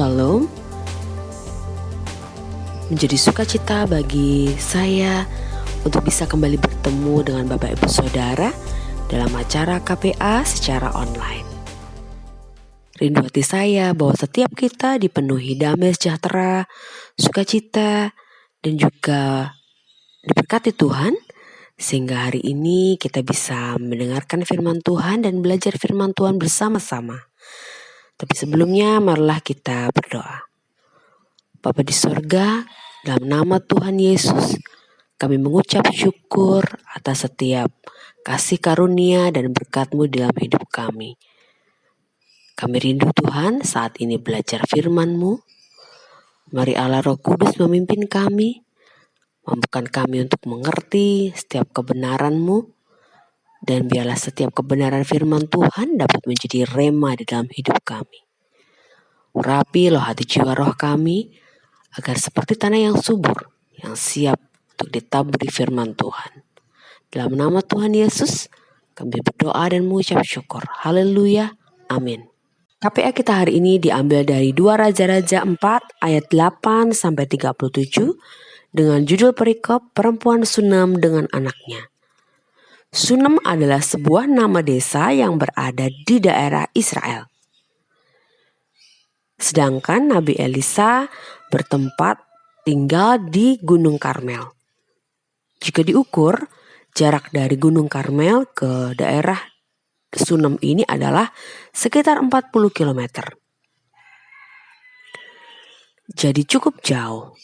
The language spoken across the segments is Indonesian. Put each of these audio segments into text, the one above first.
Shalom. Menjadi sukacita bagi saya untuk bisa kembali bertemu dengan Bapak Ibu Saudara dalam acara KPA secara online. Rindu hati saya bahwa setiap kita dipenuhi damai sejahtera, sukacita, dan juga diberkati Tuhan, sehingga hari ini kita bisa mendengarkan firman Tuhan dan belajar firman Tuhan bersama-sama. Tapi sebelumnya marilah kita berdoa. Bapa di sorga, dalam nama Tuhan Yesus, kami mengucap syukur atas setiap kasih karunia dan berkat-Mu dalam hidup kami. Kami rindu Tuhan saat ini belajar firman-Mu. Mari Allah Roh Kudus memimpin kami, mampukan kami untuk mengerti setiap kebenaran-Mu, dan biarlah setiap kebenaran firman Tuhan dapat menjadi rema di dalam hidup kami. Urapi loh hati jiwa roh kami, agar seperti tanah yang subur, yang siap untuk ditaburi firman Tuhan. Dalam nama Tuhan Yesus, kami berdoa dan mengucap syukur. Haleluya. Amin. KPA kita hari ini diambil dari 2 Raja-Raja 4 ayat 8-37 dengan judul perikop Perempuan Sunem dengan Anaknya. Sunem adalah sebuah nama desa yang berada di daerah Israel. Sedangkan Nabi Elisa bertempat tinggal di Gunung Karmel. Jika diukur, jarak dari Gunung Karmel ke daerah Sunem ini adalah sekitar 40 km. Jadi cukup jauh,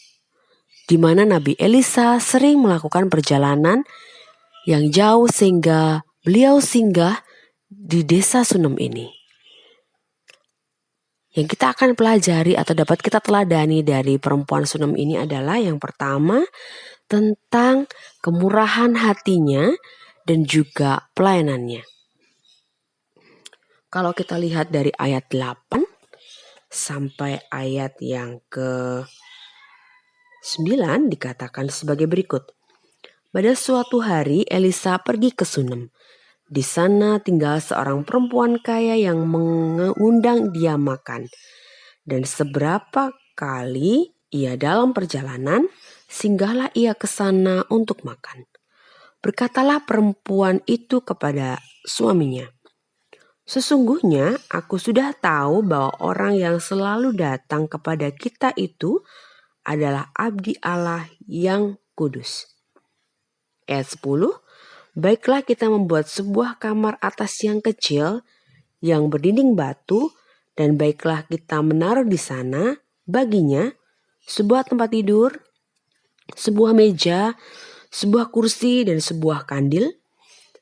di mana Nabi Elisa sering melakukan perjalanan yang jauh sehingga beliau singgah di desa Sunem ini. Yang kita akan pelajari atau dapat kita teladani dari perempuan Sunem ini adalah yang pertama tentang kemurahan hatinya dan juga pelayanannya. Kalau kita lihat dari ayat 8 sampai ayat yang ke-9 dikatakan sebagai berikut. Pada suatu hari Elisa pergi ke Sunem. Di sana tinggal seorang perempuan kaya yang mengundang dia makan. Dan seberapa kali ia dalam perjalanan, singgahlah ia ke sana untuk makan. Berkatalah perempuan itu kepada suaminya, "Sesungguhnya aku sudah tahu bahwa orang yang selalu datang kepada kita itu adalah abdi Allah yang kudus." Ayat 10, "Baiklah kita membuat sebuah kamar atas yang kecil yang berdinding batu, dan baiklah kita menaruh di sana baginya sebuah tempat tidur, sebuah meja, sebuah kursi, dan sebuah kandil.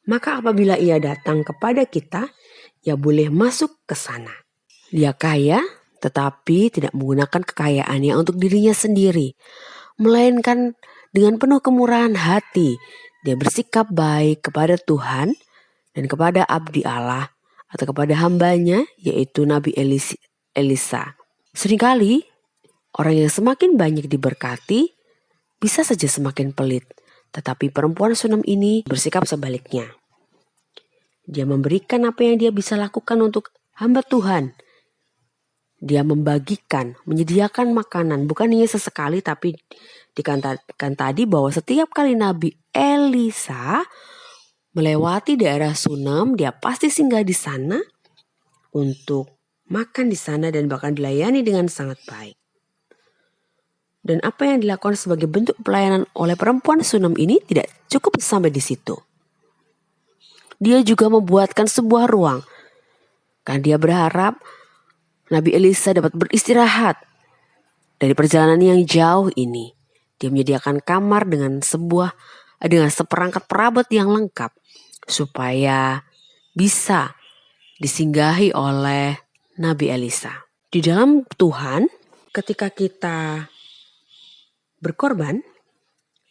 Maka apabila ia datang kepada kita, ia boleh masuk ke sana." Dia kaya, tetapi tidak menggunakan kekayaannya untuk dirinya sendiri, melainkan dengan penuh kemurahan hati dia bersikap baik kepada Tuhan dan kepada abdi Allah atau kepada hambanya, yaitu Nabi Elisa. Seringkali orang yang semakin banyak diberkati bisa saja semakin pelit, tetapi perempuan Sunem ini bersikap sebaliknya. Dia memberikan apa yang dia bisa lakukan untuk hamba Tuhan. Dia membagikan, menyediakan makanan, bukan hanya sesekali, tapi dikatakan tadi bahwa setiap kali Nabi Elisa melewati daerah Sunem, dia pasti singgah di sana untuk makan di sana dan bahkan dilayani dengan sangat baik. Dan apa yang dilakukan sebagai bentuk pelayanan oleh perempuan Sunem ini tidak cukup sampai di situ. Dia juga membuatkan sebuah ruang, karena dia berharap Nabi Elisa dapat beristirahat dari perjalanan yang jauh ini. Dia menyediakan kamar dengan seperangkat perabot yang lengkap supaya bisa disinggahi oleh Nabi Elisa. Di dalam Tuhan, ketika kita berkorban,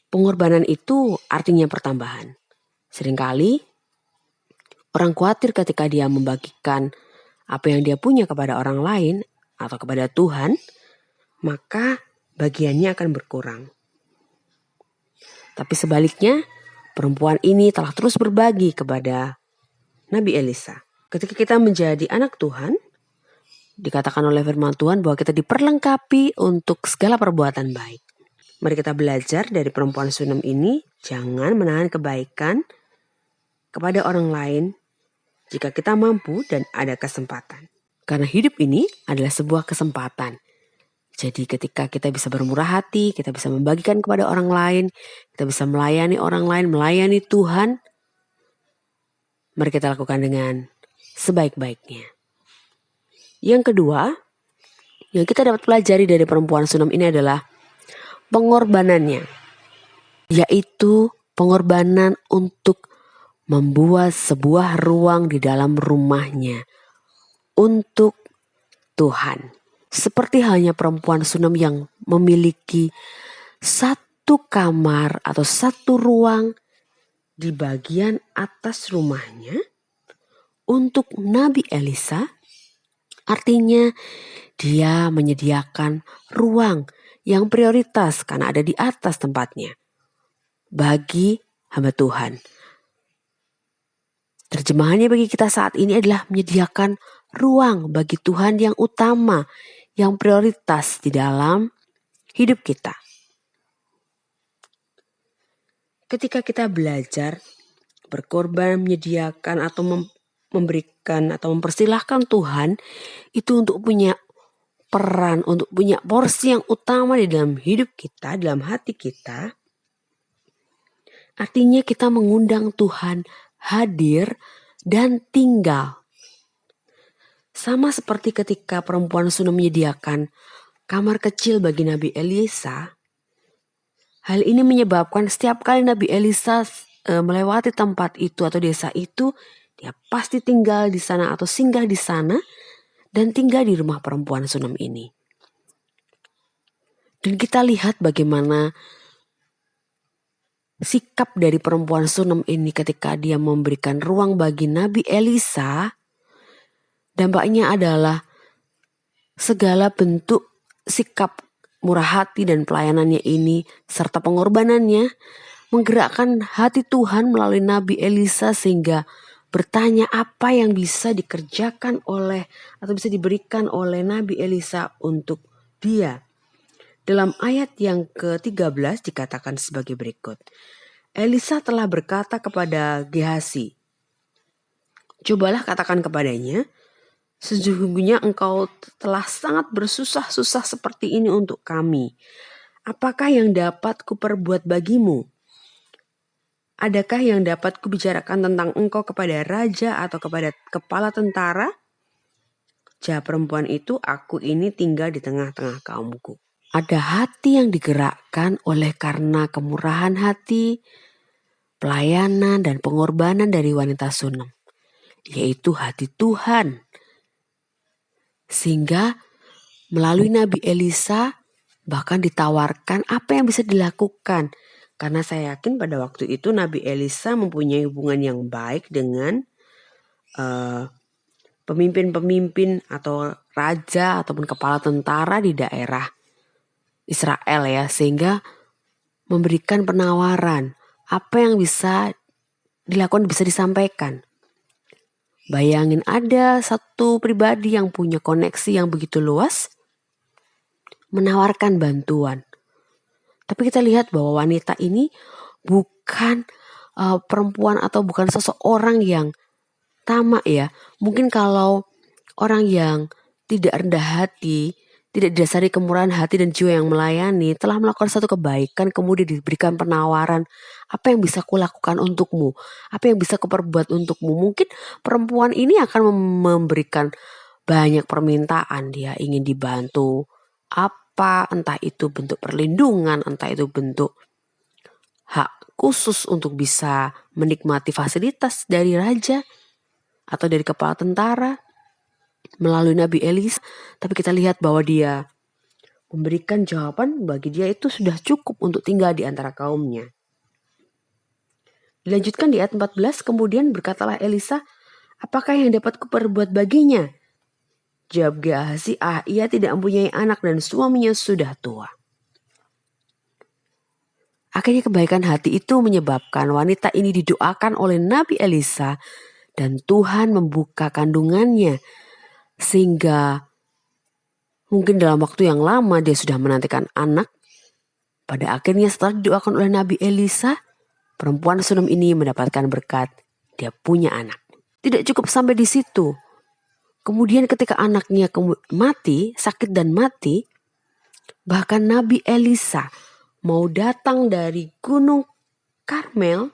pengorbanan itu artinya pertambahan. Seringkali orang khawatir ketika dia membagikan apa yang dia punya kepada orang lain atau kepada Tuhan, maka bagiannya akan berkurang. Tapi sebaliknya, perempuan ini telah terus berbagi kepada Nabi Elisa. Ketika kita menjadi anak Tuhan, Dikatakan oleh firman Tuhan bahwa kita diperlengkapi untuk segala perbuatan baik. Mari kita belajar dari perempuan Sunem ini, jangan menahan kebaikan kepada orang lain jika kita mampu dan ada kesempatan. Karena hidup ini adalah sebuah kesempatan. Jadi ketika kita bisa bermurah hati, kita bisa membagikan kepada orang lain, kita bisa melayani orang lain, melayani Tuhan, mari kita lakukan dengan sebaik-baiknya. Yang kedua, yang kita dapat pelajari dari perempuan Sunem ini adalah pengorbanannya, yaitu pengorbanan untuk membuat sebuah ruang di dalam rumahnya untuk Tuhan. Seperti halnya perempuan Sunem yang memiliki satu kamar atau satu ruang di bagian atas rumahnya untuk Nabi Elisa, artinya dia menyediakan ruang yang prioritas karena ada di atas tempatnya bagi hamba Tuhan. Terjemahannya bagi kita saat ini adalah menyediakan ruang bagi Tuhan yang utama, yang prioritas di dalam hidup kita. Ketika kita belajar berkorban, menyediakan atau memberikan atau mempersilahkan Tuhan itu untuk punya peran, untuk punya porsi yang utama di dalam hidup kita, dalam hati kita, artinya kita mengundang Tuhan hadir dan tinggal. Sama seperti ketika perempuan Sunem menyediakan kamar kecil bagi Nabi Elisa, hal ini menyebabkan setiap kali Nabi Elisa melewati tempat itu atau desa itu, dia pasti tinggal di sana atau singgah di sana dan tinggal di rumah perempuan Sunem ini. Dan kita lihat bagaimana sikap dari perempuan Sunem ini ketika dia memberikan ruang bagi Nabi Elisa. Dampaknya adalah segala bentuk sikap murah hati dan pelayanannya ini serta pengorbanannya menggerakkan hati Tuhan melalui Nabi Elisa sehingga bertanya apa yang bisa dikerjakan oleh atau bisa diberikan oleh Nabi Elisa untuk dia. Dalam ayat yang ke-13 dikatakan sebagai berikut. Elisa telah berkata kepada Gehazi, "Cobalah katakan kepadanya, sesungguhnya engkau telah sangat bersusah-susah seperti ini untuk kami. Apakah yang dapat kuperbuat bagimu? Adakah yang dapat kubicarakan tentang engkau kepada raja atau kepada kepala tentara?" Jawab perempuan itu, "Aku ini tinggal di tengah-tengah kaumku." Ada hati yang digerakkan oleh karena kemurahan hati, pelayanan dan pengorbanan dari wanita Sunem, yaitu hati Tuhan. Sehingga melalui Nabi Elisa bahkan ditawarkan apa yang bisa dilakukan. Karena saya yakin pada waktu itu Nabi Elisa mempunyai hubungan yang baik dengan pemimpin-pemimpin atau raja ataupun kepala tentara di daerah Israel ya. Sehingga memberikan penawaran apa yang bisa dilakukan, bisa disampaikan. Bayangin ada satu pribadi yang punya koneksi yang begitu luas menawarkan bantuan. Tapi kita lihat bahwa wanita ini bukan perempuan atau bukan seseorang yang tamak ya. Mungkin kalau orang yang tidak rendah hati, tidak didasari kemurahan hati dan jiwa yang melayani, telah melakukan satu kebaikan kemudian diberikan penawaran, apa yang bisa kulakukan untukmu? Apa yang bisa kuperbuat untukmu? Mungkin perempuan ini akan memberikan banyak permintaan. Dia ingin dibantu apa, entah itu bentuk perlindungan, entah itu bentuk hak khusus untuk bisa menikmati fasilitas dari raja atau dari kepala tentara melalui Nabi Elisa. Tapi kita lihat bahwa dia memberikan jawaban bagi dia itu sudah cukup untuk tinggal di antara kaumnya. Dilanjutkan di ayat 14, kemudian berkatalah Elisa, "Apakah yang dapat kuperbuat baginya?" Jawab Gehazi, "Ia tidak mempunyai anak dan suaminya sudah tua." Akhirnya kebaikan hati itu menyebabkan wanita ini didoakan oleh Nabi Elisa dan Tuhan membuka kandungannya sehingga Mungkin dalam waktu yang lama dia sudah menantikan anak. Pada akhirnya setelah didoakan oleh Nabi Elisa, perempuan Sunem ini mendapatkan berkat. Dia punya anak. Tidak cukup sampai di situ. Kemudian ketika anaknya mati, sakit dan mati, bahkan Nabi Elisa mau datang dari Gunung Karmel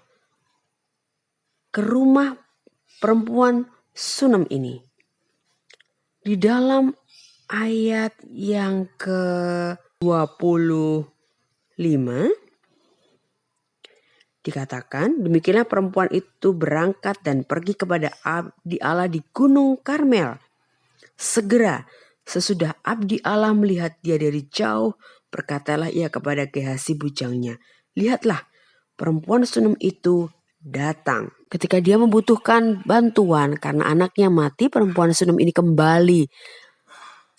ke rumah perempuan Sunem ini. Di dalam ayat yang ke-25 dikatakan, demikianlah perempuan itu berangkat dan pergi kepada abdi Allah di Gunung Karmel. Segera sesudah abdi Allah melihat dia dari jauh, berkatalah ia kepada Gehasi bujangnya, lihatlah, perempuan Sunem itu datang. Ketika dia membutuhkan bantuan karena anaknya mati, perempuan Sunem ini kembali.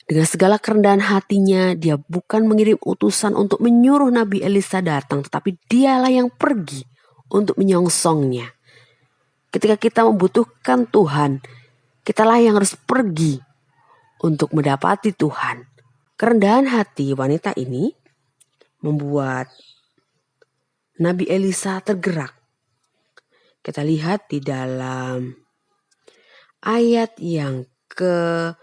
Dengan segala kerendahan hatinya, dia bukan mengirim utusan untuk menyuruh Nabi Elisa datang, tetapi dialah yang pergi untuk menyongsongnya. Ketika kita membutuhkan Tuhan, kitalah yang harus pergi untuk mendapati Tuhan. Kerendahan hati wanita ini membuat Nabi Elisa tergerak. Kita lihat di dalam ayat yang ke-30.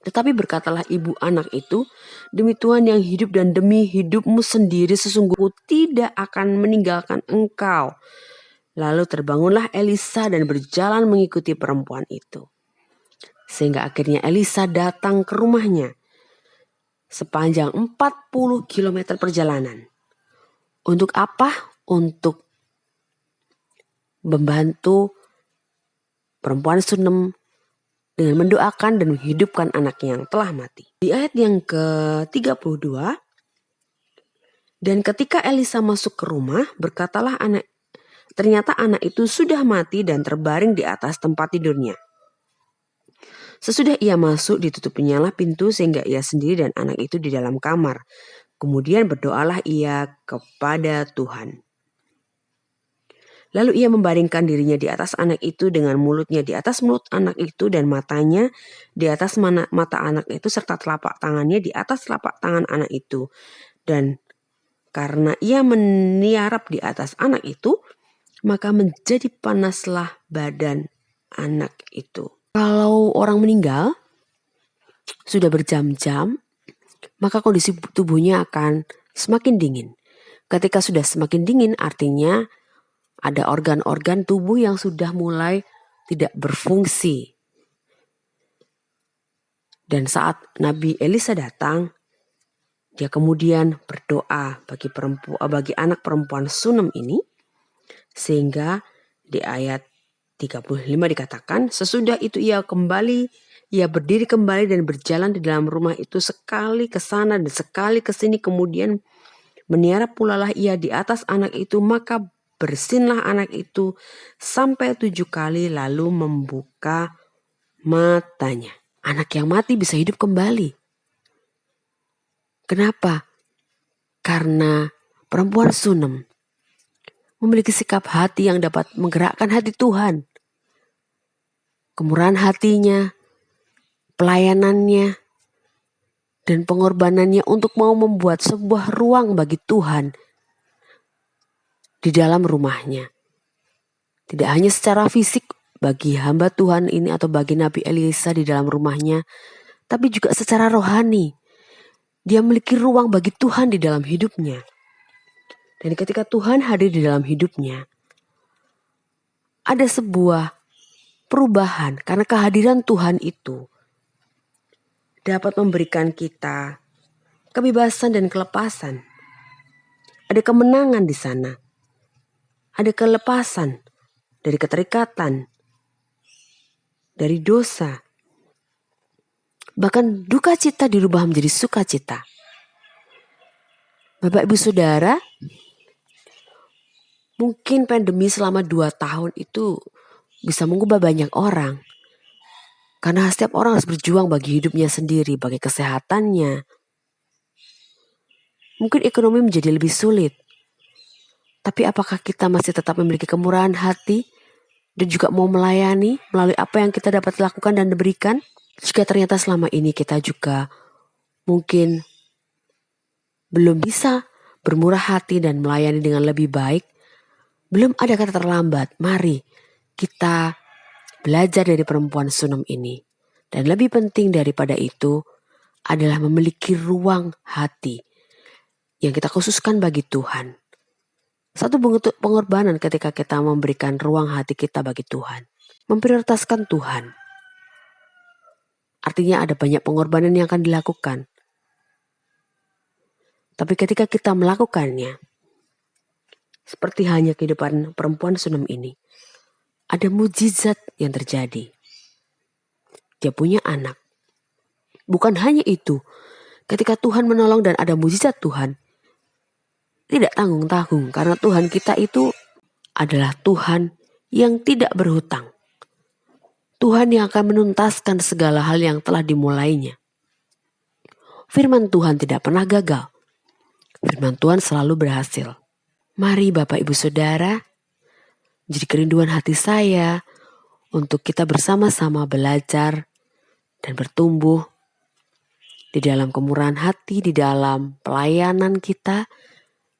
Tetapi berkatalah ibu anak itu, demi Tuhan yang hidup dan demi hidupmu sendiri, sesungguhnya tidak akan meninggalkan engkau. Lalu terbangunlah Elisa dan berjalan mengikuti perempuan itu. Sehingga akhirnya Elisa datang ke rumahnya sepanjang 40 km perjalanan. Untuk apa? Untuk membantu perempuan Sunem dengan mendoakan dan menghidupkan anaknya yang telah mati. Di ayat yang ke-32, dan ketika Elisa masuk ke rumah, berkatalah ternyata anak itu sudah mati dan terbaring di atas tempat tidurnya. Sesudah ia masuk, ditutupinyalah pintu sehingga ia sendiri dan anak itu di dalam kamar. Kemudian berdoalah ia kepada Tuhan. Lalu ia membaringkan dirinya di atas anak itu dengan mulutnya di atas mulut anak itu dan matanya di atas mata anak itu serta telapak tangannya di atas telapak tangan anak itu. Dan karena ia meniarap di atas anak itu, maka menjadi panaslah badan anak itu. Kalau orang meninggal sudah berjam-jam, maka kondisi tubuhnya akan semakin dingin. Ketika sudah semakin dingin, artinya ada organ-organ tubuh yang sudah mulai tidak berfungsi. Dan saat Nabi Elisa datang, dia kemudian berdoa bagi anak perempuan Sunem ini, sehingga di ayat 35 dikatakan, sesudah itu ia berdiri kembali dan berjalan di dalam rumah itu sekali ke sana dan sekali ke sini, kemudian meniarap pulalah ia di atas anak itu, maka bersinlah anak itu sampai 7 kali lalu membuka matanya. Anak yang mati bisa hidup kembali. Kenapa? Karena perempuan Sunem memiliki sikap hati yang dapat menggerakkan hati Tuhan. Kemurahan hatinya, pelayanannya, dan pengorbanannya untuk mau membuat sebuah ruang bagi Tuhan di dalam rumahnya. Tidak hanya secara fisik bagi hamba Tuhan ini atau bagi Nabi Elisa di dalam rumahnya, tapi juga secara rohani. Dia memiliki ruang bagi Tuhan di dalam hidupnya. Dan ketika Tuhan hadir di dalam hidupnya, ada sebuah perubahan karena kehadiran Tuhan itu dapat memberikan kita kebebasan dan kelepasan. Ada kemenangan di sana. Ada kelepasan dari keterikatan, dari dosa. Bahkan duka cita dirubah menjadi sukacita. Bapak Ibu Saudara, mungkin pandemi selama 2 tahun itu bisa mengubah banyak orang. Karena setiap orang harus berjuang bagi hidupnya sendiri, bagi kesehatannya. Mungkin ekonomi menjadi lebih sulit. Tapi apakah kita masih tetap memiliki kemurahan hati dan juga mau melayani melalui apa yang kita dapat lakukan dan berikan. Jika ternyata selama ini kita juga mungkin belum bisa bermurah hati dan melayani dengan lebih baik, belum ada kata terlambat. Mari kita belajar dari perempuan Sunem ini. Dan lebih penting daripada itu adalah memiliki ruang hati yang kita khususkan bagi Tuhan. Satu bentuk pengorbanan ketika kita memberikan ruang hati kita bagi Tuhan. Memprioritaskan Tuhan. Artinya ada banyak pengorbanan yang akan dilakukan. Tapi ketika kita melakukannya, seperti hanya kehidupan perempuan Sunem ini, ada mujizat yang terjadi. Dia punya anak. Bukan hanya itu, ketika Tuhan menolong dan ada mujizat Tuhan, tidak tanggung-tanggung karena Tuhan kita itu adalah Tuhan yang tidak berhutang. Tuhan yang akan menuntaskan segala hal yang telah dimulainya. Firman Tuhan tidak pernah gagal. Firman Tuhan selalu berhasil. Mari Bapak Ibu Saudara, jadi kerinduan hati saya untuk kita bersama-sama belajar dan bertumbuh di dalam kemurahan hati, di dalam pelayanan kita,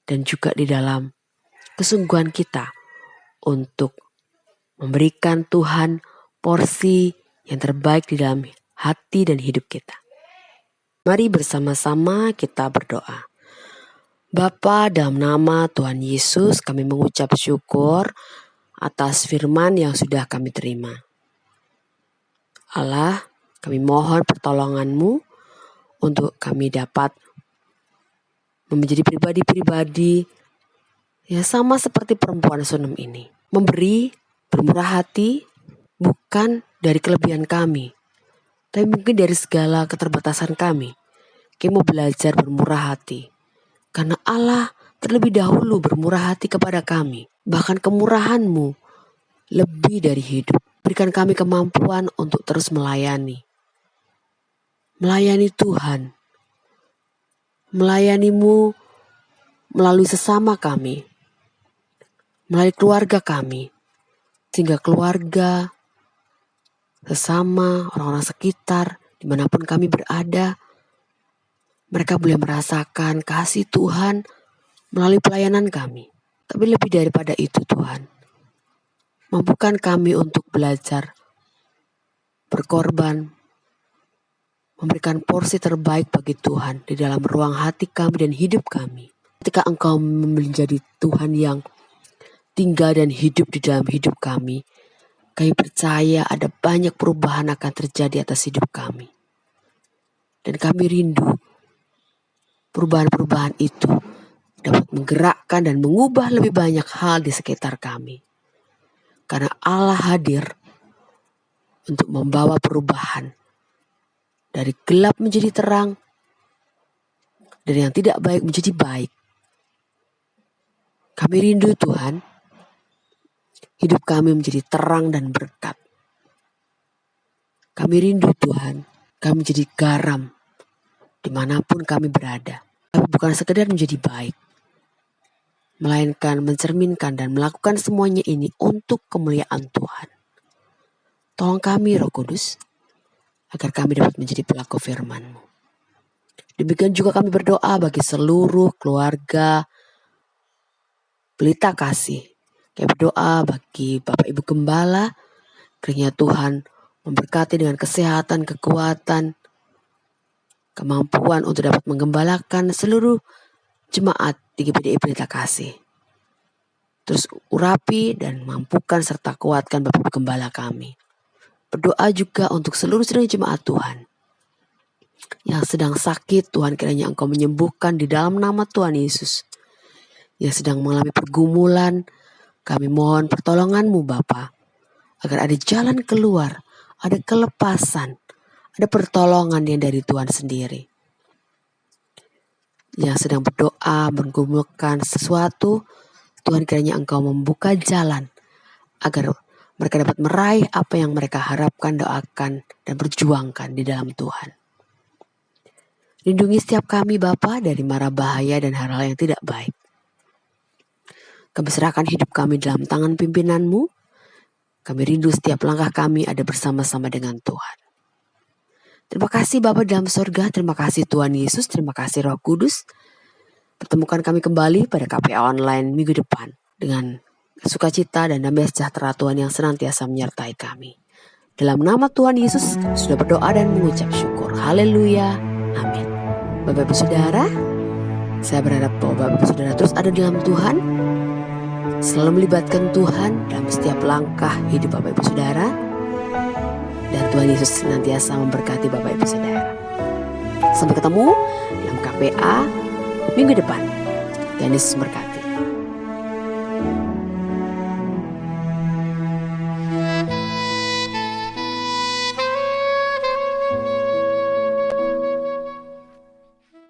dan juga di dalam kesungguhan kita untuk memberikan Tuhan porsi yang terbaik di dalam hati dan hidup kita. Mari bersama-sama kita berdoa. Bapa, dalam nama Tuhan Yesus kami mengucap syukur atas firman yang sudah kami terima. Allah, kami mohon pertolongan-Mu untuk kami dapat menjadi pribadi-pribadi yang sama seperti perempuan Sunem ini. Memberi, bermurah hati, bukan dari kelebihan kami, tapi mungkin dari segala keterbatasan kami. Kami mau belajar bermurah hati. Karena Allah terlebih dahulu bermurah hati kepada kami. Bahkan kemurahan-Mu lebih dari hidup. Berikan kami kemampuan untuk terus melayani. Melayani Tuhan. Melayani-Mu melalui sesama kami. Melalui keluarga kami. Sehingga keluarga, sesama, orang-orang sekitar, dimanapun kami berada, mereka boleh merasakan kasih Tuhan melalui pelayanan kami. Tapi lebih daripada itu Tuhan, mampukan kami untuk belajar, berkorban, memberikan porsi terbaik bagi Tuhan di dalam ruang hati kami dan hidup kami. Ketika Engkau menjadi Tuhan yang tinggal dan hidup di dalam hidup kami percaya ada banyak perubahan akan terjadi atas hidup kami. Dan kami rindu perubahan-perubahan itu dapat menggerakkan dan mengubah lebih banyak hal di sekitar kami. Karena Allah hadir untuk membawa perubahan dari gelap menjadi terang, dari yang tidak baik menjadi baik. Kami rindu Tuhan, hidup kami menjadi terang dan berkat. Kami rindu Tuhan, kami menjadi garam dimanapun kami berada. Tapi bukan sekedar menjadi baik, melainkan mencerminkan dan melakukan semuanya ini untuk kemuliaan Tuhan. Tolong kami Roh Kudus, agar kami dapat menjadi pelaku firman-Mu. Demikian juga kami berdoa bagi seluruh keluarga Pelita Kasih. Kami berdoa bagi Bapak Ibu Gembala, kiranya Tuhan memberkati dengan kesehatan, kekuatan, kemampuan untuk dapat menggembalakan seluruh jemaat di GPDI Pelita Kasih. Terus urapi dan mampukan serta kuatkan Bapak Ibu Gembala kami. Berdoa juga untuk seluruh jemaat Tuhan yang sedang sakit, Tuhan kiranya Engkau menyembuhkan di dalam nama Tuhan Yesus. Yang sedang mengalami pergumulan, kami mohon pertolongan-Mu Bapa, agar ada jalan keluar, ada kelepasan, ada pertolongan yang dari Tuhan sendiri. Yang sedang berdoa, menggumulkan sesuatu, Tuhan kiranya Engkau membuka jalan, agar mereka dapat meraih apa yang mereka harapkan, doakan, dan perjuangkan di dalam Tuhan. Lindungi setiap kami Bapa dari mara bahaya dan hal-hal yang tidak baik. Kami serahkan hidup kami dalam tangan pimpinan-Mu, Kami rindu setiap langkah kami ada bersama-sama dengan Tuhan. Terima kasih Bapa dalam surga, terima kasih Tuhan Yesus, terima kasih Roh Kudus. Pertemukan kami kembali pada KPA Online minggu depan dengan sukacita dan damai sejahtera Tuhan yang senantiasa menyertai kami. Dalam nama Tuhan Yesus sudah berdoa dan mengucap syukur. Haleluya. Amin. Bapak Ibu Saudara, saya berharap bahwa Bapak Ibu Saudara terus ada dalam Tuhan, selalu melibatkan Tuhan dalam setiap langkah hidup Bapak Ibu Saudara, dan Tuhan Yesus senantiasa memberkati Bapak Ibu Saudara. Sampai ketemu dalam KPA minggu depan. Tuhan Yesus memberkati.